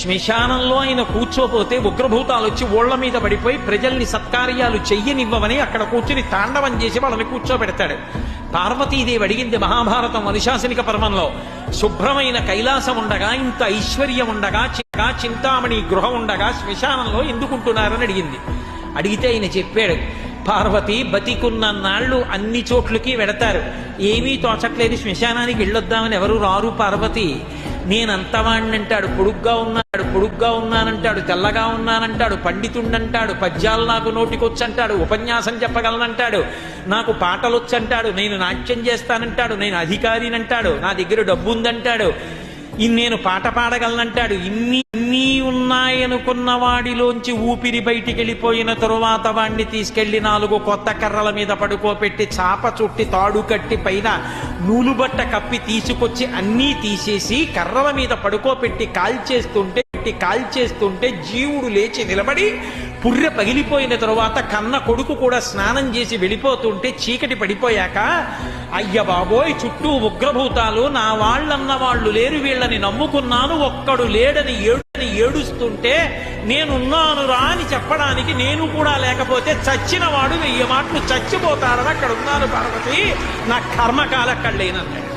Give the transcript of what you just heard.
శ్మశానంలో ఆయన కూర్చోపోతే ఉగ్రభూతాలు వచ్చి ఓళ్ల మీద పడిపోయి ప్రజల్ని సత్కార్యాలు చెయ్యనివ్వమని అక్కడ కూర్చుని తాండవం చేసి వాళ్ళని కూర్చోబెడతాడు. పార్వతీదేవి అడిగింది మహాభారతం అనుశాసనిక పర్వంలో, శుభ్రమైన కైలాసం ఉండగా, ఇంత ఐశ్వర్యం ఉండగా, చింతామణి గృహం ఉండగా శ్మశానంలో ఎందుకుంటున్నారని అడిగింది. అడిగితే ఆయన చెప్పాడు, పార్వతి బతికున్న నాళ్ళు అన్ని చోట్లకి వెడతారు, ఏమీ తోచట్లేదు, శ్మశానానికి వెళ్ళొద్దామని ఎవరు రారు పార్వతి. నేనంతవాణ్ణంటాడు, పొడుగ్గా ఉన్నానంటాడు, తెల్లగా ఉన్నానంటాడు, పండితుండంటాడు, పద్యాలు నాకు నోటికొచ్చంటాడు, ఉపన్యాసం చెప్పగలనంటాడు, నాకు పాటలొచ్చంటాడు, నేను నాట్యం చేస్తానంటాడు, నేను అధికారినంటాడు, నా దగ్గర డబ్బు ఉందంటాడు, నేను పాట పాడగలనంటాడు. ఇన్ని ఉన్నాయనుకున్న వాడిలోంచి ఊపిరి బయటికి వెళ్ళిపోయిన తరువాత వాణ్ణి తీసుకెళ్లి 4 కొత్త కర్రల మీద పడుకోపెట్టి చాప చుట్టి తాడు కట్టి పైన నూలుబట్ట కప్పి తీసుకొచ్చి అన్నీ తీసేసి కర్రల మీద పడుకోపెట్టి కాల్చేస్తుంటే జీవుడు లేచి నిలబడి పుర్రె పగిలిపోయిన తరువాత కన్న కొడుకు కూడా స్నానం చేసి వెళ్ళిపోతుంటే చీకటి పడిపోయాక, అయ్య బాబోయ్ చుట్టూ ఉగ్రభూతాలు, నా వాళ్ళన్న వాళ్ళు లేరు, వీళ్ళని నమ్ముకున్నాను, ఒక్కడు లేడని ఏడుస్తుంటే నేనున్నాను రా అని చెప్పడానికి నేను కూడా లేకపోతే చచ్చిన వాడు 1000 మాటలు చచ్చిపోతాడని అక్కడ ఉన్నాను పార్వతి, నా కర్మకాల కళ్ళేనంటాడు.